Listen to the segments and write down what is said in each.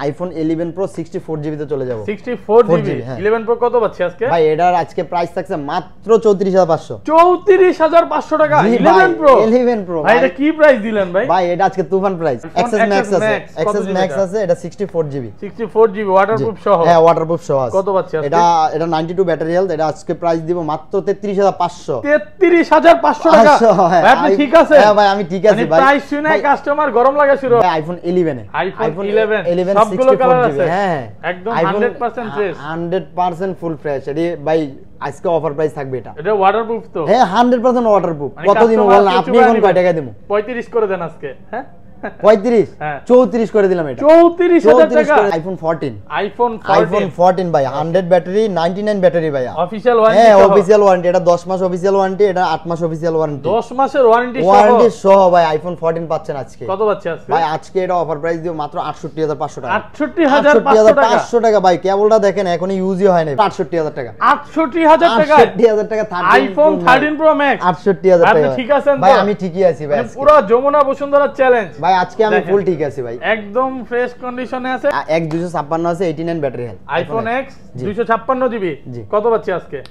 IPhone 11 pro 64 GB তে চলে যাব 64 জিবি 11 প্রো কত পাচ্ছি আজকে ভাই এটার আজকে প্রাইস থাকছে মাত্র 34500 34500 টাকা 11 প্রো ভাই এটা কি প্রাইস দিলেন ভাই ভাই এটা আজকে তুফান প্রাইস এক্সএস ম্যাক্স আছে এটা 64 জিবি ওয়াটারপ্রুফ সহ হ্যাঁ ওয়াটারপ্রুফ সহ আছে কত পাচ্ছি আজকে এটা 92 ব্যাটারি হেলথ এটা আজকে প্রাইস দিব মাত্র 33500 33500 টাকা ভাই আপনি ঠিক আছে হ্যাঁ ভাই আমি ঠিক আছি ভাই প্রাইস শুনে কাস্টমার গরম লাগা শুরু আইফোন 11 আইফোন 11 সবগুলো কালার আছে হ্যাঁ একদম 100% ফ্রেশ 100% ফুল ফ্রেশ এটি ভাই আজকে অফার প্রাইস থাকবে এটা ওয়াটারপ্রুফ তো হ্যাঁ 100% ওয়াটারপ্রুফ কতদিন বলেন আপনি এখন কয় টাকা দেবো 35 করে দেন আজকে হ্যাঁ 35 34 করে দিলাম এটা 34000 টাকা আইফোন 14 ভাই 100 ব্যাটারি 99 ব্যাটারি ভাই অফিশিয়াল ওয়ারেন্টি হ্যাঁ অফিশিয়াল ওয়ারেন্টি এটা 10 মাস অফিশিয়াল ওয়ারেন্টি এটা 8 মাস অফিশিয়াল ওয়ারেন্টি 10 মাসের ওয়ারেন্টি সহ ভাই আইফোন 14 পাচ্ছেন আজকে কত পাচ্ছি আজকে ভাই আজকে এটা অফার প্রাইস দিও মাত্র 68500 টাকা 68500 টাকা ভাই কেবলটা দেখেন এখনো ইউজই হয় নাই 68000 টাকা 68000 টাকা 68000 টাকা আইফোন 13 প্রো ম্যাক্স 68000 টাকা আপনি ঠিক আছেন ভাই আমি ঠিকই আছি ভাই পুরো যমুনা বসুন্ধরা চ্যালেঞ্জ ভাই আজকে আমি ফুল ঠিক আছে ভাই একদম ফ্রেশ কন্ডিশনে আছে X256 আছে 89 battery health iPhone X 256 GB কত পাচ্ছি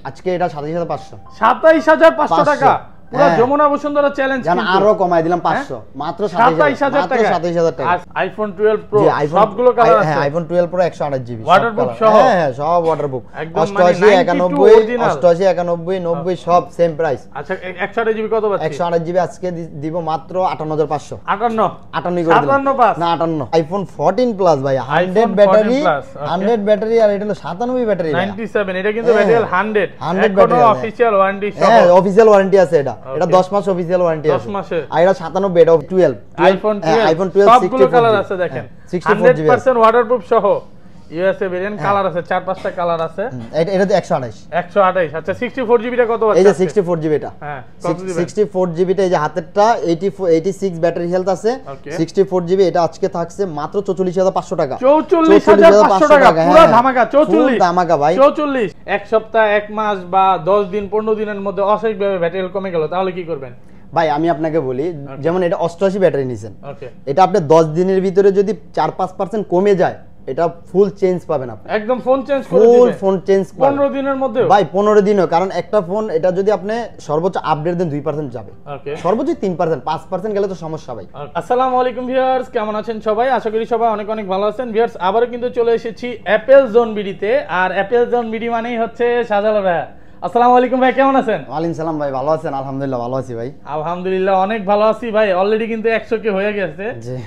আজকে এটা 27500 27500 টাকা পুরো যমুনা বসুন্ধরা চ্যালেঞ্জ জান আরো কমাই দিলাম 500 মাত্র 27000 টাকা 27000 টাকা আইফোন 12 প্রো সবগুলো কালার আছে হ্যাঁ আইফন 12 প্রো 128 জিবি ওয়াটারপ্রুফ সহ হ্যাঁ সব ওয়াটারপ্রুফ 88 90 সব সেম প্রাইস আচ্ছা 128 জিবি কত পাচ্ছি 128 জিবি আজকে দিব মাত্র 58500 58 করে দিলাম না 58 আইফোন 14 প্লাস ভাই 100 ব্যাটারি 100 ব্যাটারি আর এটা হলো 97 ব্যাটারি 97 এটা কিন্তু ব্যাটারি 100 ব্যাটারি অফিশিয়াল ওয়ারেন্টি সহ হ্যাঁ অফিশিয়াল ওয়ারেন্টি আছে এটা এটা 10 মাস অফিশিয়াল ওয়ারেন্টি আছে 10 মাসের আর এটা 97 এটা 12 আইফোন 12 সবগুলো কালার আছে দেখেন 100% ওয়াটারপ্রুফ সহ ইউএসএ ভেরিয়েন্ট কালার আছে 4-5টা কালার আছে এটা তো 128 আচ্ছা 64 জিবি টা কত আছে এই যে 64 জিবি টা হ্যাঁ কত দিবেন 64 জিবি টা এই যে হাতেরটা 86 ব্যাটারি হেলথ আছে 64 জিবি এটা আজকে থাকছে মাত্র 44500 টাকা 44500 টাকা পুরো ধামাকা 44 ধামাকা ভাই 44 এক সপ্তাহ এক মাস বা 10 দিন 15 দিনের মধ্যে অস্বাভাবিকভাবে ব্যাটারি কমে গেল তাহলে কি করবেন ভাই আমি আপনাকে বলি যেমন এটা 88 ব্যাটারি নিছেন এটা আপনি 10 দিনের ভিতরে যদি 4-5% কমে যায় এটা ফুল চেঞ্জ পাবেন আপনি একদম ফোন চেঞ্জ করে দিবেন ফুল ফোন চেঞ্জ 15 দিনের মধ্যে ভাই 15 দিনও কারণ একটা ফোন এটা যদি আপনি সর্বোচ্চ আপডেট দেন 2% যাবে সর্বোচ্চ 3% 5% গেলে তো সমস্যা ভাই আসসালামু আলাইকুম ভিউয়ার্স কেমন আছেন সবাই আশা করি সবাই অনেক অনেক ভালো আছেন ভিউয়ার্স আবারো কিন্তু চলে এসেছি অ্যাপল জোন বিডিতে আর অ্যাপল জোন বিডি মানেই হচ্ছে শাহজালাল ভাই আসসালামু আলাইকুম ভাই কেমন আছেন ওয়ালাইকুম সালাম ভাই ভালো আছেন আলহামদুলিল্লাহ ভালো আছি ভাই আলহামদুলিল্লাহ অনেক ভালো আছি ভাই অলরেডি কিন্তু 100 কে হয়ে গেছে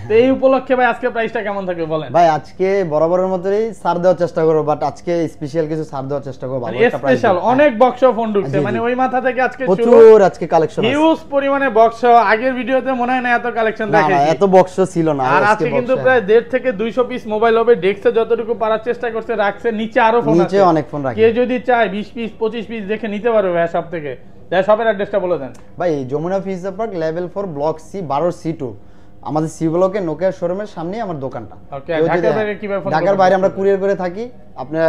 তো এই উপলক্ষে ভাই আজকে প্রাইসটা কেমন থাকবে বলেন ভাই আজকে বরাবরের মতই ছাড় দেওয়ার চেষ্টা করব বাট আজকে স্পেশাল কিছু ছাড় দেওয়ার চেষ্টা করব ভালো একটা প্রাইস স্পেশাল অনেক বক্স ফোন ঢুকছে মানে ওই মাথা থেকে আজকে প্রচুর আজকে কালেকশন আছে হিউজ পরিমাণে বক্স আগের ভিডিওতে মনে হয় না এত কালেকশন দেখাইছি না এত বক্স ছিল না আর আজকে কিন্তু প্রায় 1.5 থেকে 200 পিস মোবাইল হবে ডেস্কে যতটুকু পারার চেষ্টা করতে রাখছে নিচে আরো ফোন আছে নিচে অনেক ফোন রাখে কে যদি চায় 20 পিস 25 পিস দেখে নিতে পারবে সব থেকে তাই শপের অ্যাড্রেসটা বলে দেন ভাই Jamuna future park level 4 block C 12 C 2 আমাদের সি ব্লকে নোকিয়া শোরুমের সামনেই আমার দোকানটা ওকে ঢাকার বাইরে কিভাবে ফোন ঢাকার বাইরে আমরা কুরিয়ার করে থাকি আপনারা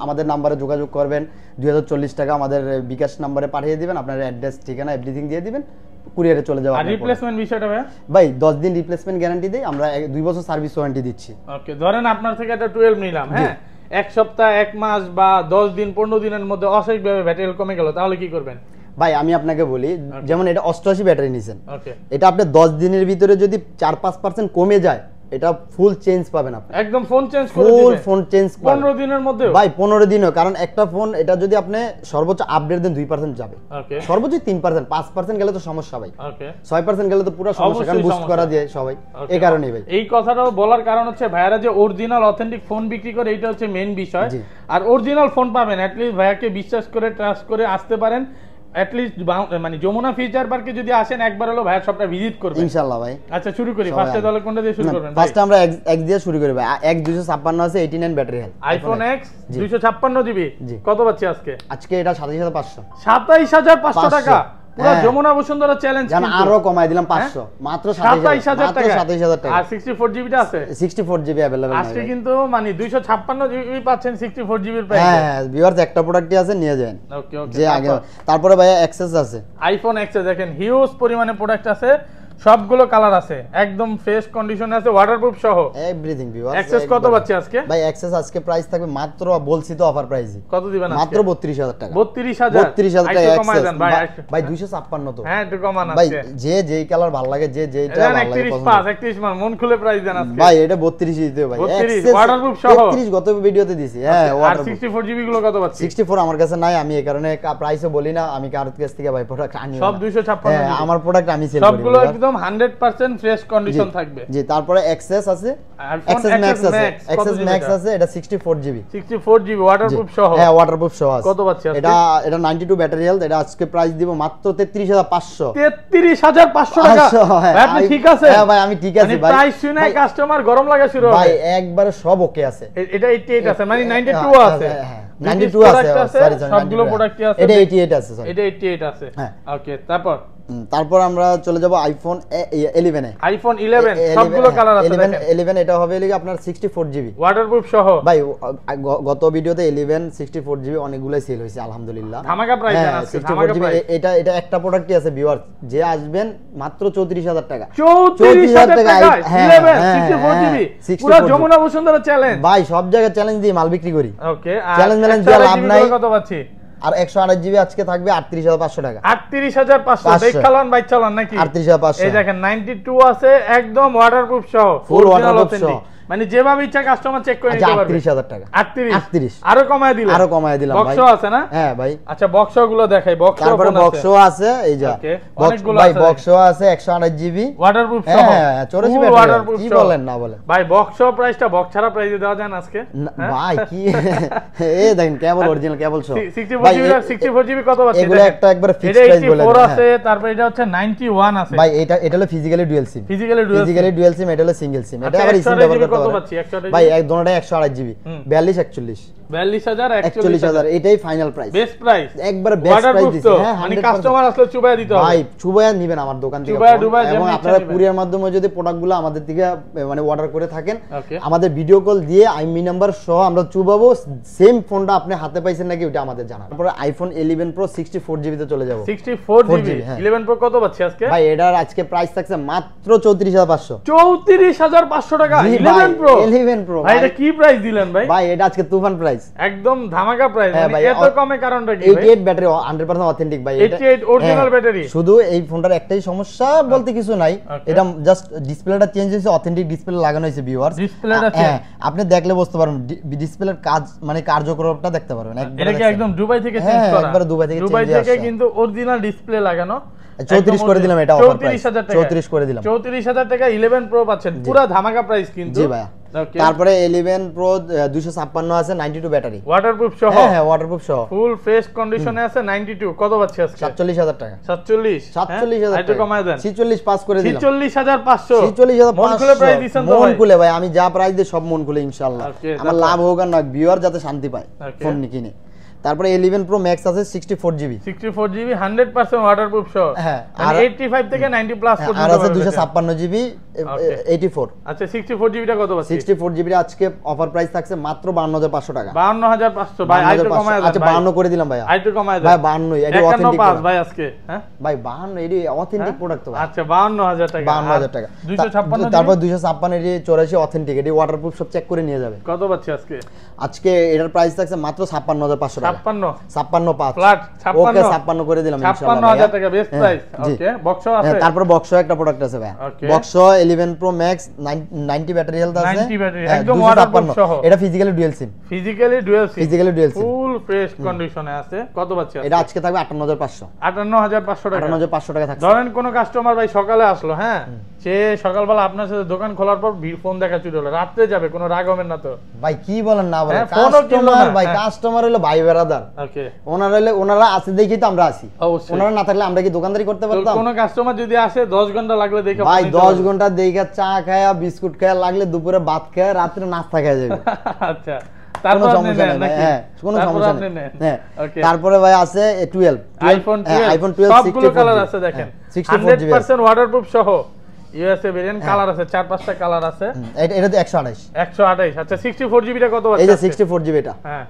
আমাদের নম্বরে যোগাযোগ করবেন 2040 টাকা আমাদের বিকাশ নম্বরে পাঠিয়ে দিবেন আপনার অ্যাড্রেস ঠিকানা এভরিথিং দিয়ে দিবেন কুরিয়ারে চলে যাবে আর রিপ্লেসমেন্ট বিষয়টা ভাই 10 দিন রিপ্লেসমেন্ট গ্যারান্টি দেই আমরা 2 বছর সার্ভিস ওয়ারেন্টি দিচ্ছি ওকে ধরেন আপনার থেকে একটা 12 নিলাম হ্যাঁ এক সপ্তাহ এক মাস বা 10 দিন 15 দিনের মধ্যে অস্বাভাবিকভাবে ব্যাটারি কমে গেল তাহলে কি করবেন ভাই আমি আপনাকে বলি যেমন এটা 88 ব্যাটারি নিছেন এটা আপনি 10 দিনের ভিতরে যদি 4-5% কমে যায় এটা ফুল চেঞ্জ পাবেন আপনি একদম ফোন চেঞ্জ করে দিবেন ফুল ফোন চেঞ্জ 15 দিনের মধ্যে ভাই 15 দিনও কারণ একটা ফোন এটা যদি আপনি সর্বোচ্চ আপডেট দেন 2% যাবে সর্বোচ্চ 3% 5% গেলে তো সমস্যা ভাই 6% গেলে তো পুরো সমস্যা কারণ বুস্ট করা যায় সবাই এই কারণেই ভাই এই কথাটাও বলার কারণ হচ্ছে ভাইয়ারা যে অরিজিনাল অথেন্টিক ফোন বিক্রি করে এটা হচ্ছে মেইন বিষয় আর অরিজিনাল ফোন পাবেন এট লিস্ট ভাইয়াকে বিশ্বাস করে ট্রাস্ট করে আসতে পারেন at least মানে যমুনা ফিউচার পার্কে যদি আসেন একবার হলো ভাইয়ের শপটা ভিজিট করবেন ইনশাআল্লাহ ভাই আচ্ছা শুরু করি ফার্স্টে তাহলে কোনটা দিয়ে শুরু করবেন ফার্স্টে আমরা X দিয়ে শুরু করি ভাই X 256 আছে 89 battery health iPhone X 256 GB কত পাচ্ছি আজকে এটা 27500 27500 টাকা পুরো যমুনা বসুন্ধরা চ্যালেঞ্জ জান আরো কমাই দিলাম 500 মাত্র 27000 টাকা 27000 টাকা আর 64 জিবি টা আছে 64 জিবি अवेलेबल আজকে কিন্তু মানে 256 জিবি পাচ্ছেন 64 জিবির প্রাইস হ্যাঁ ভিউয়ার্স একটা প্রোডাক্টই আছে নিয়ে যান ওকে যে আগে তারপরে ভাই অ্যাক্সেস আছে আইফোন এক্স দেখেন হিউজ পরিমাণে প্রোডাক্ট আছে সবগুলো কালার আছে, একদম ফ্রেশ কন্ডিশনে আছে, ওয়াটারপ্রুফ সহ এভরিথিং ভিউয়ার্স। অ্যাক্সেস কত পাচ্ছি আজকে ভাই? অ্যাক্সেস আজকে প্রাইস থাকবে মাত্র, বলছি তো অফার প্রাইসই। কত দিবেন আজকে? মাত্র 32000 টাকা। 32000 টাকা অ্যাক্সেস ভাই 256 256 তো। হ্যাঁ একটু কমান ভাই আজকে। যে যেই কালার ভালো লাগে, যে যেইটা ভালো লাগে 31 মান মন খুলে প্রাইস দেন আজকে। ভাই এটা 32 দিতে ভাই। 32 ওয়াটারপ্রুফ সহ 33 গত ভিডিওতে দিছি। হ্যাঁ আর ওয়াটারপ্রুফ। 64 জিবি গুলো কত পাচ্ছি? 64 আমার কাছে নাই, আমি এই কারণে প্রাইসও বলি না। আমি কার কাছ থেকে ভাই প্রোডাক্ট আনি সব 256। হ্যাঁ আমার প্রোডাক্ট আমি সেল করি। সবগুলো একদম 100% ফ্রেশ কন্ডিশন থাকবে। জি তারপরে এক্সেস আছে, এক্সেস ম্যাক্স আছে, এক্সেস ম্যাক্স আছে, এটা 64 জিবি। 64 জিবি ওয়াটারপ্রুফ সহ। হ্যাঁ ওয়াটারপ্রুফ সহ আছে। কত পাচ্ছি আজকে? এটা 92 ব্যাটারি হেলথ। এটা আজকে প্রাইস দিব মাত্র 33500। 33500 টাকা। ভাই আপনি ঠিক আছে? হ্যাঁ ভাই আমি ঠিক আছি ভাই। প্রাইস শুনে কাস্টমার গরম লাগা শুরু হবে। ভাই একবারে সব ওকে আছে। এটা 88 আছে, মানে 92 আছে। হ্যাঁ 92 আছে, সরি সবগুলো প্রোডাক্টই আছে। এটা 88 আছে, সরি এটা 88 আছে। হ্যাঁ ওকে তারপর আমরা চলে যাব আইফোন 11 এ। আইফোন 11 সবগুলো কালার আছে দেখেন। 11 এটা হবে লাগি আপনার 64 জিবি ওয়াটারপ্রুফ সহ। ভাই গত ভিডিওতে 11 64 জিবি অনেকগুলাই সেল হইছে আলহামদুলিল্লাহ। ধামাকা প্রাইস জানা আছে, ধামাকা প্রাইস। এটা একটা প্রোডাক্টই আছে ভিউয়ার, যে আসবেন মাত্র 34000 টাকা। 34000 টাকা 11 64 জিবি পুরো যমুনা বসুন্ধরা চ্যালেঞ্জ। ভাই সব জায়গায় চ্যালেঞ্জ দিয়ে মাল বিক্রি করি। ওকে চ্যালেঞ্জ দিয়ে লাভ নাই। কত পাচ্ছি? আর 128 জিবি আজকে থাকবে 38500 টাকা। 38500 দেখ চালান ভাই চালান নাকি? 38500। এই দেখেন 92 আছে একদম ওয়াটারপ্রুফ সহ, ফুল ওয়াটারপ্রুফ সহ। মানে যেভাবে ইচ্ছা কাস্টমার চেক করে নিতে পারবে। 38000 টাকা। 38 আরো কমায় দিলাম। ভাই বক্স আছে না? হ্যাঁ ভাই। আচ্ছা বক্সগুলো দেখাই। বক্স তারপরে বক্সও আছে, এই যে অনেকগুলো আছে। ভাই বক্সও আছে 128 জিবি ওয়াটারপ্রুফ সহ। হ্যাঁ 84 ব্যাটারি। কি বলেন না বলেন ভাই বক্স প্রাইসটা বক্স ছাড়া প্রাইসে দেওয়া যায় না আজকে? ভাই কি এই দেখেন কেবল অরিজিনাল কেবল সহ 64 জিবি কত পাচ্ছেন? এগুলো একটা একবার ফিক্সড প্রাইস বলে দেন। 84 আছে, তারপর এটা হচ্ছে 91 আছে। ভাই এটা হলো physically dual SIM. Physically dual SIM, এটা হলো সিঙ্গেল সিম। এটা আবার সিম ব্যবহার করতে পারবেন। ভাই এক দোনোটাই 128 জিবি 42 41 44000 এটাই ফাইনাল প্রাইস, বেস্ট প্রাইস, একবার বেস্ট প্রাইস দিছি। হ্যাঁ মানে কাস্টমার আসলে চুবায়া দিতে হবে ভাই, চুবায়া নেবেন আমার দোকান থেকে। এবং আপনারা কুরিয়ার মাধ্যমে যদি প্রোডাক্টগুলো আমাদের থেকে মানে অর্ডার করে থাকেন, আমাদের ভিডিও কল দিয়ে আইমি নাম্বার সহ আমরা চুবাবো। সেম ফোনটা আপনি হাতে পাইছেন নাকি ওটা আমাদের জানান। তারপরে আইফোন 11 প্রো 64 জিবি তে চলে যাব। 64 জিবি 11 প্রো কত পাচ্ছি আজকে? ভাই এটার আজকে প্রাইস থাকছে মাত্র 34500। 34500 টাকা 11 প্রো। ভাই এটা কি প্রাইস দিলেন ভাই? ভাই এটা আজকে তুফান প্রাইস, একদম ধামাকা প্রাইস। মানে এত কমে কারণটা কি ভাই? 88 ব্যাটারি 100% অথেন্টিক ভাই। 88 অরিজিনাল ব্যাটারি। শুধু এই ফোনটার একটাই সমস্যা বলতে কিছু নাই, এটা জাস্ট ডিসপ্লেটা চেঞ্জ হইছে, অথেন্টিক ডিসপ্লে লাগানো হইছে ভিউয়ার্স। ডিসপ্লেটা হ্যাঁ আপনি দেখলে বুঝতে পারবেন ডিসপ্লের কাজ মানে কার্যকরণটা দেখতে পারবেন। এটা কি একদম দুবাই থেকে চেঞ্জ করা? একবার দুবাই থেকে কিন্তু অরিজিনাল ডিসপ্লে লাগানো। 34 করে দিলাম, এটা অফার প্রাইস 34 করে দিলাম। 34000 টাকা 11 প্রো পাচ্ছেন, পুরো ধামাকা প্রাইস কিন্তু। জি ভাই। তারপরে 11 প্রো 256 আছে, 92 ব্যাটারি, ওয়াটারপ্রুফ সহ। হ্যাঁ ওয়াটারপ্রুফ সহ, ফুল ফ্রেশ কন্ডিশনে আছে। 92 কত পাচ্ছি আজকে? 47000 টাকা। 47000 একটু কমায় দেন। 46 পাস করে দিলাম। 46500 মন খুলে প্রাইস দিছেন তো ভাই? মন খুলে ভাই, আমি যা প্রাইস দেই সব মন খুলে ইনশাআল্লাহ। আমার লাভ হোক আর না, ভিউয়ার যাতে শান্তি পায় ফোন কিনে। তারপরে 11 প্রো ম্যাক্স আছে 64 জিবি 100% ওয়াটারপ্রুফ সহ। হ্যাঁ আর 85 থেকে 90 প্লাস পর্যন্ত আর আছে 256 জিবি 84। আচ্ছা 64 জিবিটা কত পাচ্ছি? 64 জিবি আজকে অফার প্রাইস থাকছে মাত্র 52500 টাকা। 52500 ভাই, আইটো কমায় দেন। আচ্ছা 52 করে দিলাম ভাই, আইটো কমায় দেন ভাই। 52 এটা অথেন্টিক ভাই আজকে। হ্যাঁ ভাই 52 এটি অথেন্টিক প্রোডাক্ট তো ভাই। আচ্ছা 52000 টাকা, 52000 টাকা। 256 তারপর 256 এর 84 অথেন্টিক, এটি ওয়াটারপ্রুফ সব চেক করে নিয়ে যাবে। কত পাচ্ছি আজকে? আজকে এটার প্রাইস থাকছে মাত্র 56500 টাকা। 56 ফ্ল্যাট 56 ওকে 56 করে দিলাম ইনশাআল্লাহ। 55000 টাকা বেস্ট প্রাইস। ওকে বক্সও আছে। তারপর বক্সও একটা প্রোডাক্ট আছে ভাই। বক্সও 11 প্রো ম্যাক্স 90 ব্যাটারি হেলথ আছে, 90 ব্যাটারি একদম ওয়াটারপ্রুফ সহ। এটা physically dual SIM, physically dual SIM full fresh কন্ডিশনে আছে। কত পাচ্ছি এটা? আজকে থাকবে 58500 টাকা। 58500 টাকা থাকছে। ধরেন কোন কাস্টমার ভাই সকালে আসলো, হ্যাঁ সে সকালবেলা আপনার সাথে দোকান খোলার পর ফোন দেখা শুরু হলো, রাতে যাবে, কোনো রাগ হবে না তো ভাই? কি বলেন না বলেন, কাস্টমার ভাই, কাস্টমার হলো ভাই ব্রাদার। ওকে ওনারা আছে দেখি তো আমরা আছি, ওনারা না থাকলে আমরা কি দোকানদারি করতে পারতাম? কোন কাস্টমার যদি আসে 10 ঘন্টা লাগলে দেখে ভাই 10 ঘন্টা দেখে চা খায়া বিস্কুট খায়া লাগলে দুপুরে ভাত খায়া রাতে নাস্তা খায়া যাবে। আচ্ছা তারপর সমস্যা নেই, হ্যাঁ কোনো সমস্যা নেই। হ্যাঁ তারপরে ভাই আছে 12 আইফোন 12 সবগুলো কালার আছে দেখেন, 100% ওয়াটারপ্রুফ সহ। ইউএসএ ভেরিয়েন্ট, কালার আছে 4-5টা কালার আছে। এটা তো 128। আচ্ছা 64 জিবি টা কত আছে? এই যে 64 জিবি এটা, হ্যাঁ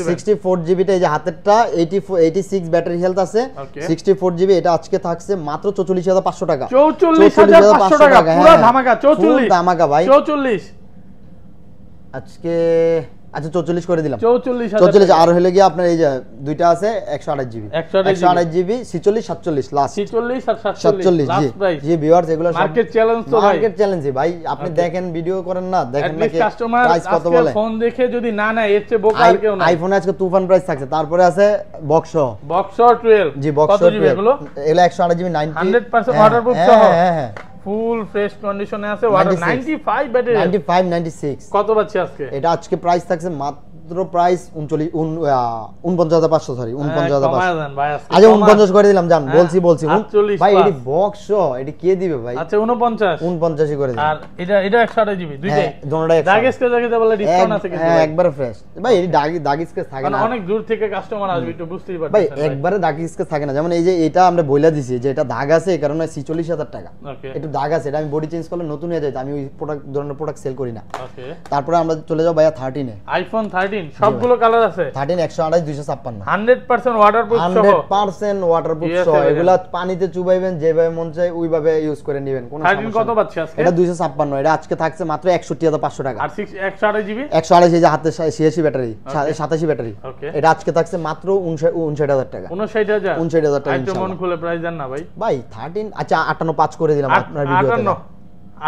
64 জিবি টা, এই যে হাতেরটা 86 ব্যাটারি হেলথ আছে, 64 জিবি। এটা আজকে থাকছে মাত্র 44500 টাকা। 44500 টাকা পুরো ধামাকা। 44 ধামাকা ভাই, 44 আজকে। আচ্ছা 44 করে দিলাম। 44 আর হলো কি আপনার এই যে দুইটা আছে 128 জিবি, 128 জিবি 46 47 লাস্ট, 46 আর 47 জি জি ভিউয়ার্স, এগুলো মার্কেট চ্যালেঞ্জ তো ভাই, মার্কেট চ্যালেঞ্জ ভাই। আপনি দেখেন ভিডিও করেন না, দেখেন না কাস্টমার প্রাইস কত বলে। ফোন দেখে যদি না না এর চেয়ে বোকা আর কেউ না। আইফোনে আজকে তুফান প্রাইস থাকছে, তারপরে আছে বক্স 12 জি, বক্স 12 এগুলো 128 জিবি 100% ওয়াটারপ্রুফ সহ, হ্যাঁ ফুল ফ্রেশ কন্ডিশনে আছে। ওয়াটার 95 ব্যাটারি, 95 96 কত পাচ্ছি আজকে? এটা আজকে প্রাইস থাকছে মাত্র প্রাইস 49500 সরি 49500। আচ্ছা 49 করে দিলাম জান, বলছি ভাই। এডি বক্স এডি কে দিবে ভাই? আচ্ছা 49 করে দিন। আর এটা 128 জিবি দুইটাই, দুটোটাই দাগেস কে জায়গাতে বলে ডিসকাউন্ট আছে কিছু? হ্যাঁ একবার ফ্রেশ ভাই। এডি দাগিস কে থাকে না, অনেক দূর থেকে কাস্টমার আসবে, একটু বুঝতেই পারছেন ভাই। একবারে দাগিস কে থাকে না, যেমন এই যে এটা আমরা বইলা দিছি যে এটা দাগ আছে, এই কারণে 46000 টাকা। একটু দাগ আছে, এটা আমি বডি চেঞ্জ করলে নতুন হয়ে যায়, আমি ওই ধরনের প্রোডাক্ট সেল করি না। ওকে, তারপরে আমরা চলে যাও ভাইয়া 13 এ। আইফোন 13 সবগুলো কালার আছে। 13 128 256 100% ওয়াটারপ্রুফ সহ, 100% ওয়াটারপ্রুফ সহ। এগুলা পানিতে চুবাইবেন, যেভাবে মন চায় ওইভাবে ইউজ করে নেবেন, কোনো সমস্যা 13 কত পাচ্ছি আজকে? এটা 256। এটা আজকে থাকছে মাত্র 61500 টাকা। আর 128 জিবি 128 এই যে হাতে 86 ব্যাটারি, 87 ব্যাটারি, এটা আজকে থাকছে মাত্র 59000 টাকা। 59000 টাকা একদম মন খুলে প্রাইস জান না ভাই। ভাই 13 আচ্ছা 585 করে দিলাম আপনার ভিডিওতে।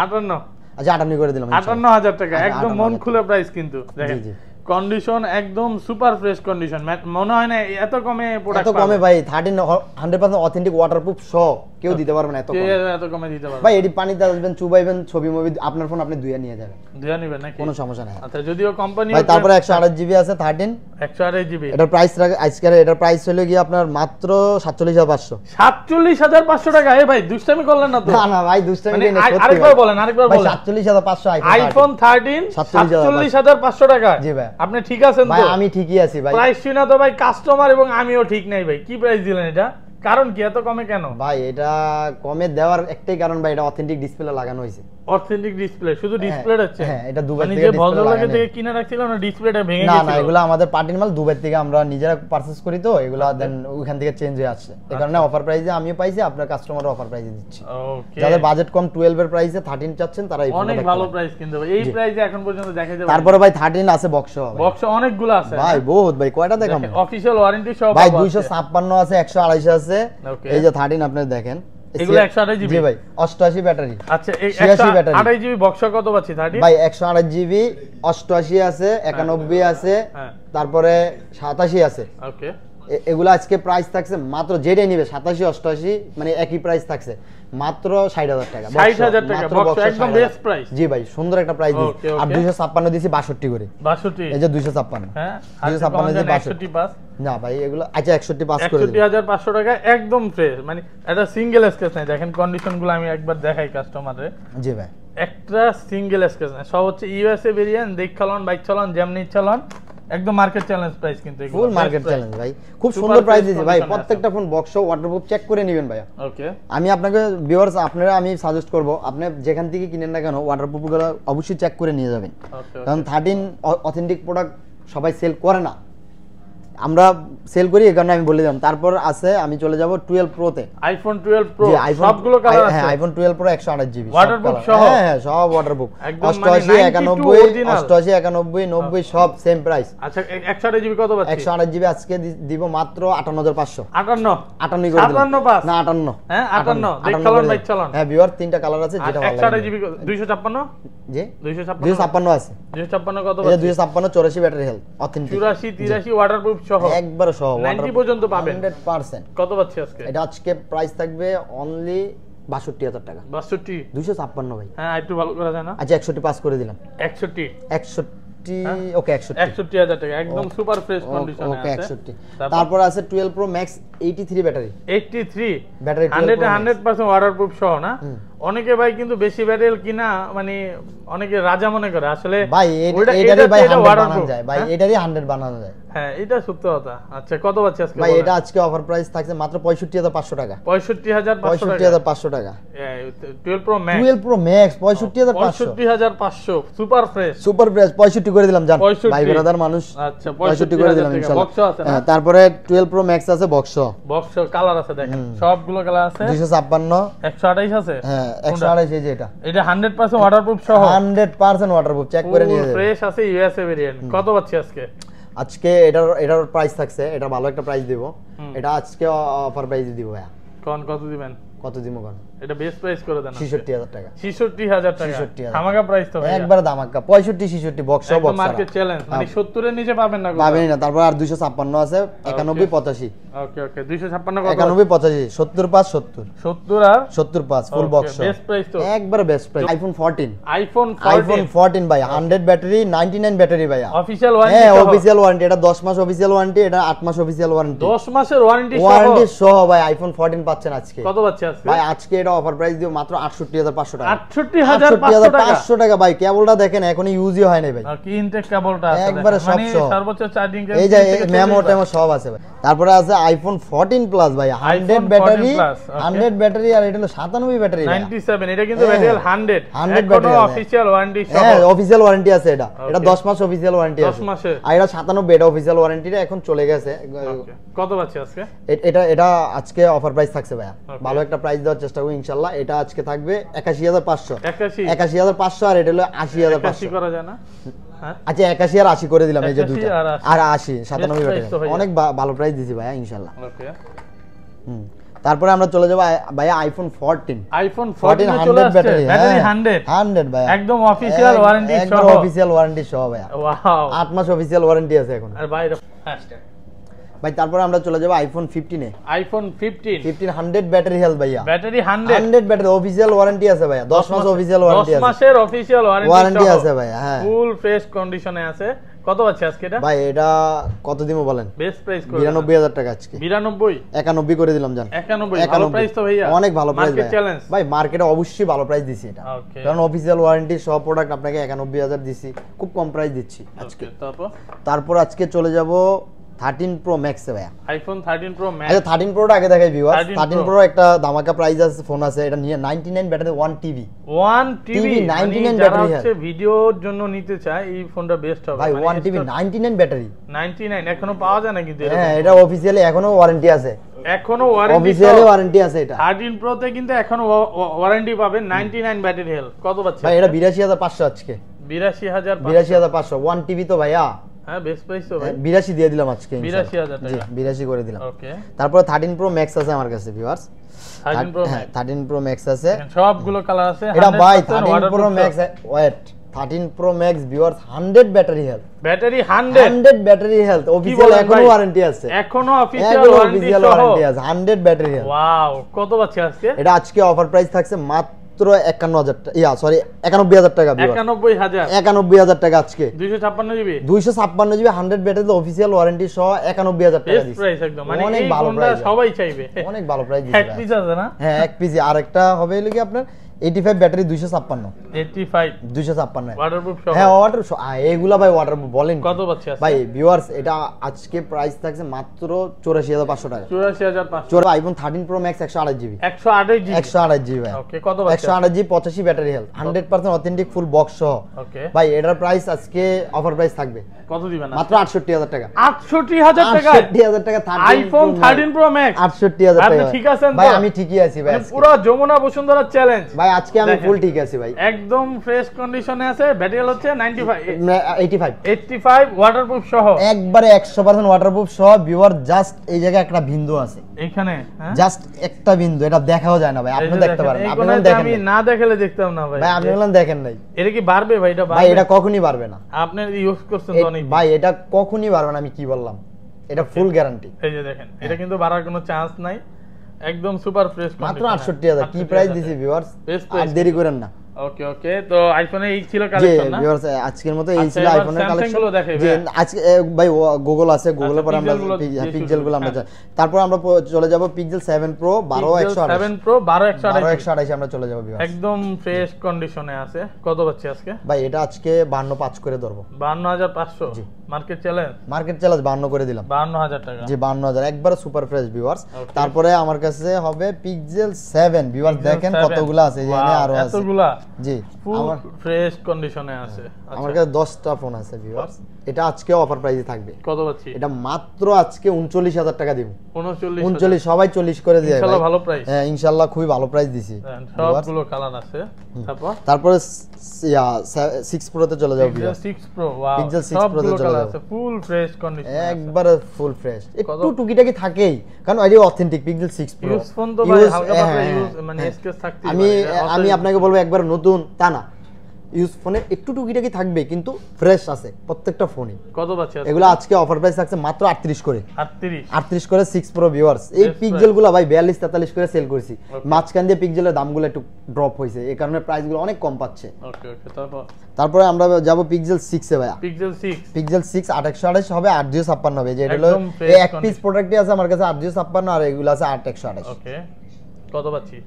58 আচ্ছা 58 করে দিলাম, 58000 টাকা একদম মন খুলে প্রাইস। কিন্তু দেখেন কন্ডিশন একদম সুপার ফ্রেশ কন্ডিশন, মনে হয় না এত কমে প্রোডাক্ট, এত কমে ভাই। 13 100% অথেন্টিক ওয়াটারপ্রুফ সহ কেউ দিতে পারবে না, এত কমে দিতে পারবে ভাই। এডি পানিতে আসবেন, চুবাইবেন, ছবি মুভি আপনার ফোন আপনি ধুইয়া নিয়ে যাবেন, ধুইয়া নেবেন নাকি, কোনো সমস্যা নাই। আচ্ছা যদিও কোম্পানি ভাই তারপরে 128 জিবি আছে 13 128 জিবি। এটার প্রাইস আজকে এটার প্রাইস হলো কি আপনার মাত্র 47500। 47500 টাকা? এ ভাই দুষ্টামি করলেন না তো? না ভাই দুষ্টামি নেই, আরেকবার বলেন ভাই। 47500 আইফোন 13 47500 টাকা। জি ভাই, আপনি ঠিক আছেন তো? ভাই আমি ঠিকই আছি ভাই। প্রাইস শুনা তো ভাই কাস্টমার এবং আমিও ঠিক নাই ভাই। কি প্রাইস দিলেন এটা? কারণ কি এত কমে কেন? ভাই এটা কমে দেওয়ার একটাই কারণ ভাই, এটা অথেন্টিক ডিসপ্লে লাগানো হয়েছে। অথেন্টিক ডিসপ্লে, শুধু ডিসপ্লে আছে? হ্যাঁ এটা দুবাই থেকে ডিসপ্লে ভদ্রলোকের থেকে কিনে রাখছিল না, ডিসপ্লেটা ভেঙে গেছিল? না এগুলো আমাদের পার্টির মাল, দুবাই থেকে আমরা নিজেরা পারচেজ করি, তো এগুলো দেন ওখান থেকে চেঞ্জ হয়ে আসছে। এই কারণে অফার প্রাইসে আমিও পাইছি, আপনার কাস্টমারও অফার প্রাইসে দিচ্ছি। ওকে, যাদের বাজেট কম 12 এর প্রাইসে 13 চাচ্ছেন তারা এই অনেক ভালো প্রাইস। কিন্তু এই প্রাইসে এখন পর্যন্ত দেখা যায়। তারপরে ভাই 13 আছে বক্স অনেকগুলো আছে ভাই, বহুত ভাই। কয়টা দেখাম? অফিশিয়াল ওয়ারেন্টি সহ ভাই 256 আছে, 128 আছে। এই যে 13 আপনি দেখেন, এগুলো 128 জিবি। জি ভাই 88 ব্যাটারি। আচ্ছা 128 জিবি বক্স কত পাচ্ছি 13? ভাই 128 জিবি 88 আছে, 91 আছে, তারপরে 87 আছে। ওকে, এগুলো আজকে প্রাইস থাকছে মাত্র, যেটাই নিবে 87 88 মানে একই প্রাইস থাকছে মাত্র 60000 টাকা। 60000 টাকা বক্স, একদম বেস্ট প্রাইস। জি ভাই সুন্দর একটা প্রাইস দিই। আর 256 দিছি 62 করে। 62 এই যে 256, হ্যাঁ 256 দিছি 62 না ভাই এগুলো। আচ্ছা 165 করে দিই, 61500 টাকা একদম ফ্রেশ। মানে এটা সিঙ্গেল স্ক্র্যাচ নাই। দেখেন কন্ডিশনগুলো আমি একবার দেখাই কাস্টমারে। জি ভাই একটা সিঙ্গেল স্ক্র্যাচ নাই, সব হচ্ছে ইউএসএ ভেরিয়েন্ট। দেখ চালান, বাইক চালান, যেমনি চালান, একদম মার্কেট চ্যালেঞ্জ প্রাইস। কিন্তু এগুলো ফুল মার্কেট চ্যালেঞ্জ ভাই, খুব সুন্দর প্রাইস দিয়েছি ভাই। প্রত্যেকটা ফোন বক্স ওয়াটারপ্রুফ চেক করে নেবেন ভাই। ওকে, আমি আপনাকে ভিউয়ার্স আপনারা আমি সাজেস্ট করব, আপনি যেখান থেকে কিনেন না কেন ওয়াটারপ্রুফ গুলো অবশ্যই চেক করে নিয়ে যাবেন। কারণ 13 অথেন্টিক প্রোডাক্ট সবাই সেল করে না, আমরা সেল করি, এই কারণে আমি বলে দিলাম। তারপর আছে আমি চলে যাব 12 প্রো তে। আইফোন 12 প্রো সবগুলো কালার আছে। হ্যাঁ আইফোন 12 প্রো 128 জিবি ওয়াটারপ্রুফ সহ। হ্যাঁ সব ওয়াটারপ্রুফ, 88 91 88 91 90 সব সেম প্রাইস। আচ্ছা 128 জিবি কত পাচ্ছি? 128 জিবি আজকে দিব মাত্র 58500। 58 করে দিলাম। 58 না 58, হ্যাঁ 58 দেখ চালান বাইক চালান। হ্যাঁ ভিউয়ার তিনটা কালার আছে, যেটা ভালো লাগে। 128 জিবি 256 জি 256 আছে। 256 কত পাচ্ছি? 256 84 ব্যাটারি হেলথ অথেন্টিক, 84 83 ওয়াটারপ্রুফ সহ একবার সহ 90 পর্যন্ত পাবেন 100%। কত পাচ্ছি আজকে? এটা আজকে প্রাইস থাকবে অনলি 62000 টাকা। 62 256 ভাই। হ্যাঁ একটু ভালো করা যায় না? আচ্ছা 165 করে দিলাম। 61 ওকে 61000 টাকা একদম সুপার ফ্রেশ কন্ডিশনে আছে। ওকে 61। তারপর আছে 12 pro max 83 battery 83 battery 100% waterproof সহ না অনেকে ভাই কিন্তু বেশি ব্যাটারি কিনা মানে অনেকে রাজা মনে করে আসলে ভাই এটারই ভাই 100 বানানো যায় ভাই এটারই 100 বানানো যায় হ্যাঁ এটা সত্য কথা আচ্ছা কত পাচ্ছি আজকে ভাই এটা আজকে অফার প্রাইস থাকছে মাত্র 65500 টাকা 65500 টাকা 12 pro max 12 pro max 65500 super fresh 65 করে দিলাম জান ভাই ব্রাদার মানুষ আচ্ছা 65 করে দিলাম ইনশাআল্লাহ বক্স আছে হ্যাঁ তারপরে 12 প্রো ম্যাক্স আছে বক্স কালার আছে দেখেন সবগুলো কালার আছে 256 128 আছে হ্যাঁ 128 এই যে এটা 100% ওয়াটারপ্রুফ সহ 100% ওয়াটারপ্রুফ চেক করে নিয়ে ফ্রেশ আছে ইউএসএ ভেরিয়েন্ট কত পাচ্ছি আজকে এটার প্রাইস থাকছে এটা ভালো একটা প্রাইস দেব এটা আজকে অফার প্রাইস দিব ভাই কত দিবেন কত দিমু কোন এটা বেস্ট প্রাইস করে দেন 66000 টাকা 66000 টাকা ধামাকা প্রাইস তো ভাই একবার ধামাকা 65 66 বক্স বক্স মার্কেট চ্যালেঞ্জ মানে 70 এর নিচে পাবেন না পাবেন না তারপর আর 256 আছে 91 85 ওকে 256 কত 91 85 70 5 70 70 আর 70 5 ফুল বক্স বেস্ট প্রাইস তো একবার বেস্ট প্রাইস আইফোন 14 আইফোন 14 ভাই 100 ব্যাটারি 99 ব্যাটারি ভাই অফিশিয়াল ওয়ারেন্টি হ্যাঁ অফিশিয়াল ওয়ারেন্টি এটা 10 মাস অফিশিয়াল ওয়ারেন্টি এটা 8 মাস অফিশিয়াল ওয়ারেন্টি 10 মাসের ওয়ারেন্টি সহ ভাই আইফোন 14 পাচ্ছেন আজকে কত পাচ্ছি আজকে ভাই আজকে এটা অফার প্রাইস দিও মাত্র 68500 টাকা 68500 টাকা ভাই কেবলটা দেখেন এখনো ইউজই হয় নাই ভাই কি ইনটেক কেবলটা আছে একবারে সব মানে সর্বোচ্চ চার্জিং এই যে মেমো টেমো সব আছে ভাই তারপরে আছে আইফোন 14 প্লাস ভাই 100 ব্যাটারি 100 ব্যাটারি আর এটা হলো 97 ব্যাটারি 97 এটা কিন্তু ব্যাটারি 100 ব্যাটারি অফিশিয়াল ওয়ারেন্টি সহ হ্যাঁ অফিশিয়াল ওয়ারেন্টি আছে এটা 10 মাস অফিশিয়াল ওয়ারেন্টি আছে 10 মাসে আর এটা 97 এটা অফিশিয়াল ওয়ারেন্টিটা এখন চলে গেছে কত পাচ্ছি আজকে এটা আজকে অফার প্রাইস থাকছে ভাই ভালো একটা প্রাইস দেওয়ার চেষ্টা করব ইনশাআল্লাহ এটা আজকে থাকবে 81500 81500 আর এটা হলো 80500 করা যায় না আচ্ছা 81 আর 80 করে দিলাম এই যে দুইটা আর 80 97 ব্যাটারি অনেক ভালো প্রাইস দিছি ভাই ইনশাআল্লাহ ওকে তারপরে আমরা চলে যাব ভাই আইফোন 14 100 ব্যাটারি 100 ভাই একদম অফিশিয়াল ওয়ারেন্টি সহ একদম অফিশিয়াল ওয়ারেন্টি সহ ভাই ওয়াও 8 মাস অফিশিয়াল ওয়ারেন্টি আছে এখন আর ভাই ভাই তারপরে আমরা চলে যাব আইফোন 15 এ আইফোন 15 100 ব্যাটারি হেলথ ভাইয়া ব্যাটারি 100 ব্যাটারি অফিশিয়াল ওয়ারেন্টি আছে ভাইয়া 10 মাস অফিশিয়াল ওয়ারেন্টি আছে 10 মাসের অফিশিয়াল ওয়ারেন্টি আছে ভাইয়া হ্যাঁ ফুল ফ্রেশ কন্ডিশনে আছে কত আছে আজকে এটা ভাই এটা কত দিমু বলেন বেস্ট প্রাইস করে 92000 টাকা আজকে 91 করে দিলাম জান 91 ভালো প্রাইস তো ভাইয়া অনেক ভালো প্রাইস মার্কেট চ্যালেঞ্জ ভাই মার্কেটে অবশ্যই ভালো প্রাইস দিছি এটা কারণ অফিশিয়াল ওয়ারেন্টি সব প্রোডাক্ট আপনাকে 91000 দিছি খুব কম প্রাইস দিচ্ছি আজকে তারপর আজকে চলে যাব 13 প্রো ম্যাক্স এ ভাইয়া আইফোন 13 প্রো ম্যাক্স আচ্ছা 13 প্রোটা আগে দেখাই ভিউয়ার্স 13 প্রো একটা ধামাকা প্রাইস আছে ফোন আছে এটা নিয়ে 99 ব্যাটারি 1 টিভি 99 ব্যাটারি আছে ভিডিওর জন্য নিতে চায় এই ফোনটা বেস্ট হবে ভাই 1 টিভি 99 ব্যাটারি 99 এখনো পাওয়া যায় না কিন্তু হ্যাঁ এটা অফিশিয়ালি এখনো ওয়ারেন্টি আছে এখনো ওয়ারেন্টি অফিশিয়ালি ওয়ারেন্টি আছে এটা 13 প্রো তে কিন্তু এখনো ওয়ারেন্টি পাবেন 99 ব্যাটারি হেলথ কত পাচ্ছেন ভাই এটা 82500 আজকে 82500 1 টিভি তো ভাইয়া হ্যাঁ বেস্ট প্রাইস তো ভাই 82 দিয়ে দিলাম আজকে 82000 টাকা জি 82 করে দিলাম ওকে তারপর 13 প্রো ম্যাক্স আছে আমার কাছে ভিউয়ার্স 13 প্রো ম্যাক্স আছে সবগুলো কালার আছে এটা ভাই 13 pro max wait 13 pro max viewers 100 battery health battery 100 battery health official এখনো ওয়ারেন্টি আছে এখনো অফিশিয়াল ওয়ারেন্টি আছে 100 ব্যাটারি হেলথ ওয়াও কত পাচ্ছি আজকে এটা আজকে অফার প্রাইস থাকছে মাত্র 51000 টাকা সরি 91000 টাকা 91000 টাকা আজকে 256 জিবি 100 ব্যাটারি অফিশিয়াল ওয়ারেন্টি সহ 91000 টাকা দিছি প্রাইস একদম মানে অনেক ভালো প্রাইস সবাই চাইবে অনেক ভালো প্রাইস দিছে এক পিস আছে না হ্যাঁ এক পিস আরেকটা হবে কি আপনার 85 ব্যাটারি 256 ওয়াটারপ্রুফ সহ হ্যাঁ ওয়াটার এগুলা ভাই ওয়াটারপ্রুফ বলেন কত পাচ্ছি ভাই ভিউয়ার্স এটা আজকে প্রাইস থাকছে মাত্র 84500 টাকা 84500 iPhone 13 pro max 128 GB 128 GB ভাই ওকে কত পাচ্ছি 128 GB 85 battery health 100% authentic full box সহ ওকে ভাই এটার প্রাইস আজকে অফার প্রাইস থাকবে কত দিবেন মাত্র 68000 টাকা 68000 টাকা 68000 টাকা আইফোন 13 প্রো ম্যাক্স 68000 টাকা আপনি ঠিক আছেন ভাই আমি ঠিকই আছি ভাই পুরো যমুনা বসুন্ধরা চ্যালেঞ্জ ভাই আজকে আমি ফুল ঠিক আছি ভাই একদম ফ্রেশ কন্ডিশনে আছে ব্যাটারি হচ্ছে 85 ওয়াটারপ্রুফ সহ একবারে 100% ওয়াটারপ্রুফ সহ ভিউয়ার জাস্ট এই জায়গায় একটা বিন্দু আছে এখানে জাস্ট একটা বিন্দু এটা দেখাও যায় না ভাই আপনি দেখতে পারেন আপনি দেখেন আমি না দেখালে দেখতাম না ভাই ভাই আপনি বলেন দেখেন নাই এটা কি বাড়বে ভাই এটা ভাই এটা কখনোই বাড়বে না আপনি ইউজ করছেন তো অনেক ভাই এটা কখনোই বাড়বে না আমি কি বললাম এটা ফুল গ্যারান্টি এই যে দেখেন এটা কিন্তু বাড়ার কোনো চান্স নাই একদম সুপার ফ্রেশ মাত্র 68000 কি প্রাইস দিছি ভিউয়ার্স আর দেরি করেন না ওকে ওকে, তো আইফোনে এই ছিল কালেকশন না? ভিউয়ার্স আজকের মতো এই ছিল আইফোনের কালেকশন। যে আজকে ভাই গুগল আছে, গুগলের পর আমরা পিক্সেল গুলো আমরা তারপর আমরা চলে যাব পিক্সেল 7 প্রো 12128 প্রো 12128 আমরা চলে যাব ভিউয়ার্স। একদম ফ্রেশ কন্ডিশনে আছে। কত পাচ্ছি আজকে ভাই? এটা আজকে 52.5 করে ধরবো। 52500 জি। মার্কেট চ্যালেঞ্জ 52 করে দিলাম। 52000 টাকা জি, 52000 একবারে সুপার ফ্রেশ ভিউয়ার্স। তারপরে আমার কাছে হবে পিক্সেল 7 ভিউয়ার্স, দেখেন কতগুলো আছে এখানে, আরো আছে এতগুলা জি, আমার ফ্রেশ কন্ডিশনে আছে। আমার কাছে 10টা ফোন আছে ভিউয়ার্স। এটা আজকে অফার প্রাইসে থাকবে। কত পাচ্ছি? এটা মাত্র আজকে 39000 টাকা দিব। 39 সবাই 40 করে দিয়ে ইনশাআল্লাহ ভালো প্রাইস। হ্যাঁ ইনশাআল্লাহ খুবই ভালো প্রাইস দিছি। সবগুলো কালার আছে। তারপরে 6 প্রো তে চলে যাও viewers. 6 pro wow, pixel 6 pro তে চলে যাও, ফুল ফ্রেশ কন্ডিশন একবারে ফুল ফ্রেশ। একটু টুকিটাকি থাকেই, কারণ এটা authentic pixel 6 pro use phone তো ভাই হালকা পাতলা ইউজ মানে স্কেচ থাকতে পারে। আমি আপনাকে বলবো একবার নতুন তা না, ইউজ ফোনে একটু টুকিটাকি থাকবে কিন্তু ফ্রেশ আছে প্রত্যেকটা ফোনে। কত পাচ্ছে এগুলো আজকে অফার প্রাইস থাকছে মাত্র 38 করে। 38 করে 6 প্রো ভিউয়ার্স। এই পিক্সেল গুলো ভাই 42 43 করে সেল করছি, মাঝখান দিয়ে পিক্সেলের দামগুলো একটু ড্রপ হয়েছে, এই কারণে প্রাইসগুলো অনেক কম পাচ্ছে। ওকে ওকে, তারপরে আমরা যাব পিক্সেল 6 এ ভাই। পিক্সেল 6 828 হবে, 8256 হবে। যে এটা হলো এই এক পিস প্রোডাক্টই আছে আমার কাছে 8256, আর এগুলো আছে 8128। ওকে, কত পাচ্ছি?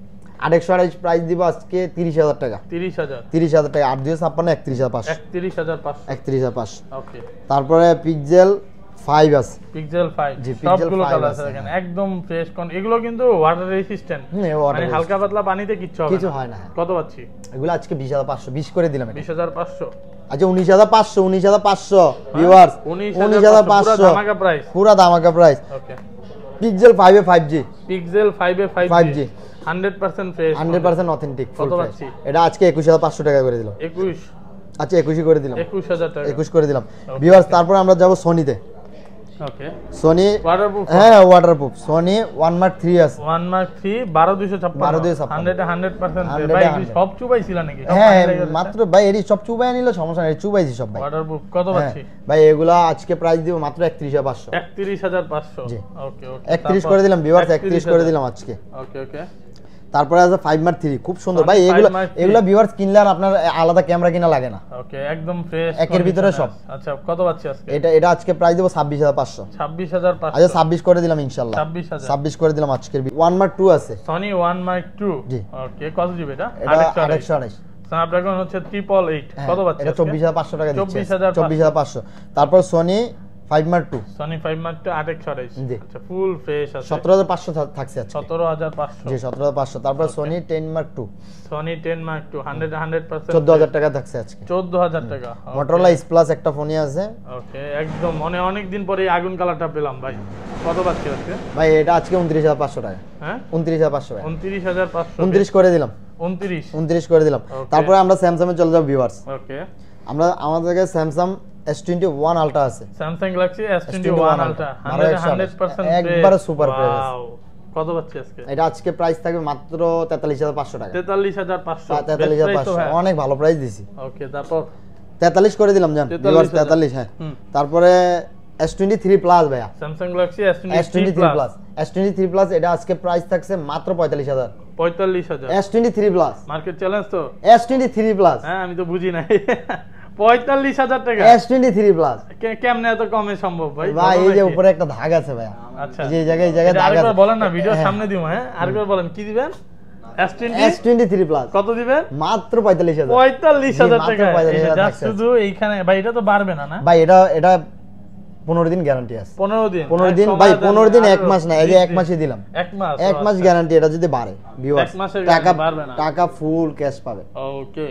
8128 প্রাইস দিব আজকে 30000 টাকা। 30000 টাকা। 8256 31500। 31500। ওকে, তারপরে পিক্সেল 5 আছে। পিক্সেল 5 জি, সবগুলো কালার আছে দেখেন, একদম ফ্রেশ এগুলো কিন্তু ওয়াটার রেজিস্ট্যান্ট, মানে হালকা পাতলা পানিতে কিছু হয় না। কত পাচ্ছি? এগুলো আজকে 20500 20 করে দিলাম। 20500। আচ্ছা 19500 ভিউয়ার্স। 19500 পুরো ধামাকা প্রাইস, পুরো ধামাকা প্রাইস। ওকে, পিক্সেল 5 এ 5G। পিক্সেল 5 এ 5G 100% ফ্রেশ, 100% অথেন্টিক। কত পাচ্ছি? এটা আজকে 21500 টাকা করে দিলাম। 21। আচ্ছা 21 করে দিলাম। 21000 টাকা 21 করে দিলাম ভিউয়ার্স। তারপর আমরা যাব সোনিতে। Okay, Sony waterproof. হ্যাঁ ওয়াটারপ্রুফ। সোনি 1 Mark 3 আছে। 1 Mark 3 12256 100% ভাই সব চুবাইছিল নাকি? হ্যাঁ মাত্র ভাই এরি সব চুবাই নিলে সমস্যা নেই, চুবাইছি সব ভাই। ওয়াটারপ্রুফ কত পাচ্ছি? ভাই এগুলা আজকে প্রাইস দিব মাত্র 31500। 31500 জি, ওকে ওকে, 31 করে দিলাম ভিউয়ার্স। 31 করে দিলাম আজকে। ওকে ওকে। তারপরে আছে 5 Mark 3 খুব সুন্দর ভাই। এগুলা ভিউয়ার্স কিনলে আর আপনার আলাদা ক্যামেরা কিনা লাগে না। ওকে, একদম ফ্রেশ একের ভিতরে সব। আচ্ছা কত পাচ্ছি আজকে? এটা আজকে প্রাইস দেব 26500। 26500। আচ্ছা 26 করে দিলাম ইনশাআল্লাহ। 26 করে দিলাম আজকের। 1 Mark 2 আছে। সনি 1 Mark 2 জি। ওকে, কত জিবি এটা? 828। স্ন্যাপড্রাগন হচ্ছে 888। কত পাচ্ছি? এটা 24500 টাকা দিচ্ছি। 24500। তারপর সনি 5 Mark 2। Sony 5 Mark 2 828। আচ্ছা ফুল ফ্রেশ আছে। 17500 থাকছে আজকে। 17500। জি 17500। তারপর সনি 10 Mark 2। সনি 10 Mark 2 100% 14000 টাকা থাকছে আজকে। 14000 টাকা। মোটরোলা S Plus একটা ফোনই আছে। ওকে, একদম অনেক দিন পরে আগুন কালারটা পেলাম ভাই। কত পাচ্ছি আজকে? ভাই এটা আজকে 29500 টাকা। হ্যাঁ 29500 টাকা। 29500। 29 করে দিলাম। 29 করে দিলাম। তারপরে আমরা স্যামসাং এ চলে যাব ভিউয়ার্স। ওকে, আমাদের কাছে স্যামসাং S21 Ultra আছে। স্যামসাং গ্যালাক্সি S21 Ultra 100% একবারে সুপার ফ্রেশ। ওয়াও, কত পাচ্ছি আজকে? এটা আজকে প্রাইস থাকবে মাত্র 43500 টাকা। 43500। 43500 অনেক ভালো প্রাইস দিছি। ওকে, তারপর 43 করে দিলাম জান ভিউয়ার্স। 43 হ্যাঁ। তারপরে S23 Plus ভাইয়া। Samsung Galaxy S23 Plus। S23 Plus এটা আজকে প্রাইস থাকছে মাত্র 45000। 45000। S23 Plus মার্কেট চ্যালেঞ্জ তো। S23 Plus হ্যাঁ আমি তো বুঝি নাই। 45000 টাকা। S23 Plus কেমনে এত কমে সম্ভব ভাই? ভাই এই যে উপরে একটা দাগ আছে ভাইয়া। আচ্ছা, এই জায়গায় দাগ আছে। আরেকবার বলেন না, ভিডিও সামনে দিমু। হ্যাঁ আরেকবার বলেন কি দিবেন? S23 Plus কত দিবেন? মাত্র 45000। 45000 টাকা। এটা শুধু এইখানে ভাই, এটা তো বাড়বে না না ভাই? এটা 15 দিন গ্যারান্টি আছে। 15 দিন ভাই 15 দিন 1 মাস না, এই যে 1 মাসই দিলাম। 1 মাস গ্যারান্টি। এটা যদি বাড়ে ভিউয়ার্স বাড়বে না, টাকা ফুল ক্যাশ পাবে। ওকে,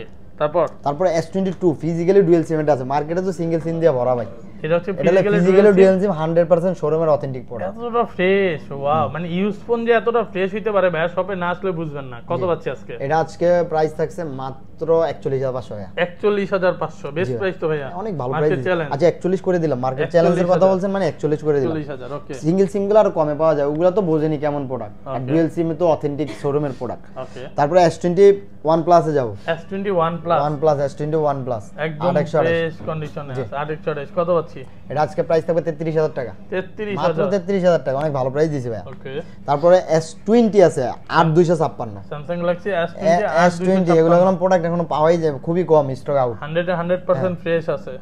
তারপর S22 ফিজিক্যালি ডুয়াল সিম আছে। মার্কেটে তো সিঙ্গেল সিম দিয়ে ভরা ভাই। এটা হচ্ছে ফিজিক্যালি ডুয়াল সিম 100% শোরুমের অথেন্টিক প্রোডাক্ট। এতটা ফ্রেশ, ওয়াও, মানে ইউজ ফোন যে এতটা ফ্রেশ হইতে পারে ভাই, শপে না আসলে বুঝবেন না। কত পাচ্ছি আজকে? এটা আজকে প্রাইস থাকছে মাত্র 41500 টাকা। 41500 বেস্ট প্রাইস তো ভাইয়া, অনেক ভালো প্রাইস। আচ্ছা 41 করে দিলাম। মার্কেট চ্যালেঞ্জের কথা বলছেন মানে 41 করে দিলাম। 41000। ওকে, সিঙ্গেল সিমগুলো আরো কমে পাওয়া যায়, ওগুলা তো বোঝেনি কেমন প্রোডাক্ট। আর ডুয়াল সিম তো অথেন্টিক শোরুমের প্রোডাক্ট। ওকে, তারপরে S21 Plus এ যাব। S21 Plus S21 Plus একদম ফ্রেশ কন্ডিশনে আছে। 828 কত পাচ্ছি? পাচ্ছি? এটা আজকে প্রাইস থাকবে 33000 টাকা। 33000 মাত্র 33000 টাকা, অনেক ভালো প্রাইস দিয়েছি ভাই। ওকে। তারপরে S20 আছে 8256, স্যামসাং গ্যালাক্সি S20 এগুলো প্রোডাক্ট এখনো পাওয়াই যায়, খুবই কম, স্টক আউট। 100% ফ্রেশ আছে।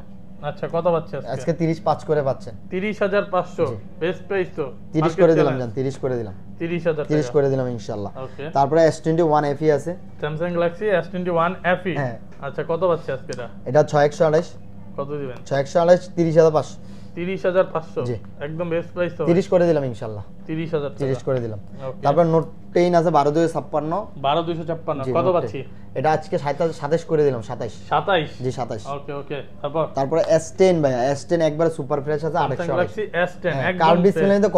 আচ্ছা কত পাচ্ছি আজকে 35 করে পাচ্ছেন। 30500 বেস্ট প্রাইস তো। 30 করে দিলাম জান, 30 করে দিলাম, 30000 টাকা 30 করে দিলাম ইনশাআল্লাহ। ওকে। তারপরে S21 FE আছে, স্যামসাং গ্যালাক্সি S21 FE। হ্যাঁ। আচ্ছা কত পাচ্ছি আজকে এটা? এটা 6128। কত দিবেন? 6128 30500। 30500 জি। একদম বেস্ট প্রাইস তো। 30 করে দিলাম ইনশাআল্লাহ। 30000 টাকা 30 করে দিলাম। ওকে। তারপর নোট 10 আছে 12256। 12256 কত পাচ্ছি? এটা আজকে 27 করে দিলাম, 27। 27 জি 27। ওকে ওকে। তারপরে S10 ভাইয়া, S10 একবার সুপার ফ্রেশ আছে 828। গ্যালাক্সি S10 একদম কার্ভ ডিসপ্লে তো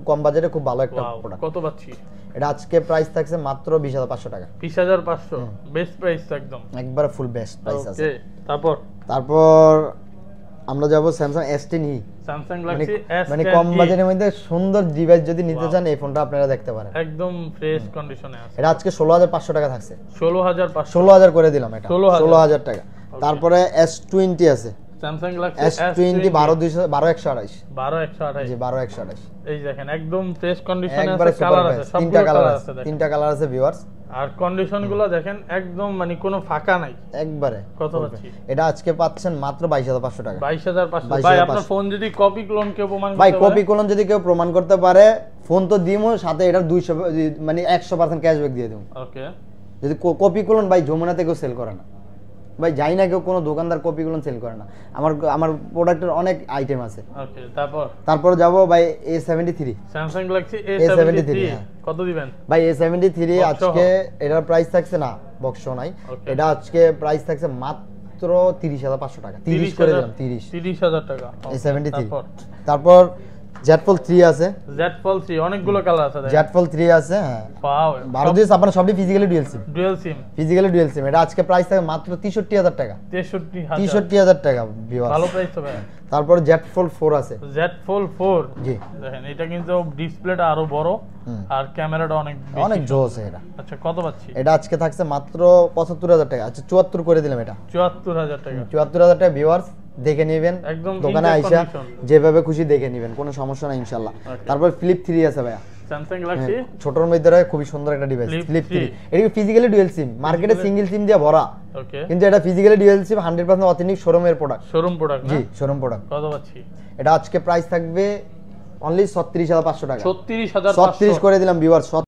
কম বাজেটে খুব ভালো একটা প্রোডাক্ট। কত পাচ্ছি? এটা আজকে প্রাইস থাকছে মাত্র 20500 টাকা। 20500 বেস্ট প্রাইস তো একদম। একবার ফুল বেস্ট প্রাইস আছে। ওকে। তারপর আমরা যাব Samsung S10e। Samsung Galaxy S10e মানে কম বাজেটের মধ্যে সুন্দর ডিভাইস যদি নিতে চান এই ফোনটা আপনারা দেখতে পারেন, একদম ফ্রেশ কন্ডিশনে আছে। এটা আজকে 16500 টাকা থাকছে। 16500 করে দিলাম এটা, 16000 টাকা। তারপরে S20 আছে, স্যামসাং গ্যালাক্সি S20 12128। 12128 জি 12128। এই দেখেন একদম ফ্রেশ কন্ডিশনে একবারে আছে, কালার আছে, তিনটা কালার আছে, দেখেন। তিনটা কালার আছে ভিউয়ার্স। আর কন্ডিশন গুলো দেখেন একদম মানে কোনো ফাঁকা নাই একবারে। কত পাচ্ছি? এটা আজকে পাচ্ছেন মাত্র 22500 টাকা। 22500। ভাই আপনার ফোন যদি কপি ক্লোন কেউ প্রমাণ করতে ভাই পারে, কপি ক্লোন যদি কেউ প্রমাণ করতে পারে ফোন তো দিমো, সাথে এটার 200 মানে 100% ক্যাশব্যাক দিয়ে দেব। ওকে। যদি কপি ক্লোন ভাই যমুনাতে কেউ সেল করে না ভাই, যাই না কেউ কোনো দোকানদার কপি ক্লোন সেল করে না। আমার প্রোডাক্টের অনেক আইটেম আছে। ওকে। তারপর যাব ভাই A73, স্যামসাং গ্যালাক্সি A73 কত দিবেন? ভাই A73 আজকে এটার প্রাইস থাকছে না, বক্স নাই, এটা আজকে প্রাইস থাকছে মাত্র 30500 টাকা। 30 করে দিলাম, 30000 টাকা A73। তারপর Z Fold 3 আছে, Z Fold 3 অনেকগুলো কালার আছে দেখেন। Z Fold 3 আছে, হ্যাঁ। ওয়াও 12 আপনারা সবই ফিজিক্যালি ডুয়াল সিম। এটা আজকে প্রাইস থাকে মাত্র 63000 টাকা। 63000 টাকা ভিউয়ার্স, ভালো প্রাইস তো ভাই। তারপর Z Fold 4 আছে, Z Fold 4 জি দেখেন এটা কিন্তু ডিসপ্লেটা আরো বড় আর ক্যামেরাটা অনেক জোস এটা। আচ্ছা কত পাচ্ছি? এটা আজকে থাকছে মাত্র 75000 টাকা। আচ্ছা 74 করে দিলাম এটা, 74000 টাকা। 74000 টাকা ভিউয়ার্স, দেখে নেবেন দোকানে আইসা যেভাবে খুশি দেখে নেবেন, কোনো সমস্যা নাই ইনশাআল্লাহ। তারপর Flip 3 আছে ভাইয়া, স্যামসাং গ্যালাক্সি ছোটর মধ্যে খুবই সুন্দর একটা ডিভাইস Flip 3। এটা ফিজিক্যালি ডুয়াল সিম, মার্কেটে সিঙ্গেল সিম দিয়ে ভরা, ওকে, কিন্তু এটা ফিজিক্যালি ডুয়াল সিম 100% অথেন্টিক শোরুমের প্রোডাক্ট। শোরুম প্রোডাক্ট জি শোরুম প্রোডাক্ট। কত পাচ্ছি? এটা আজকে প্রাইস থাকবে অনলি 36500 টাকা। 36500 36 করে দিলাম ভিউয়ার্স।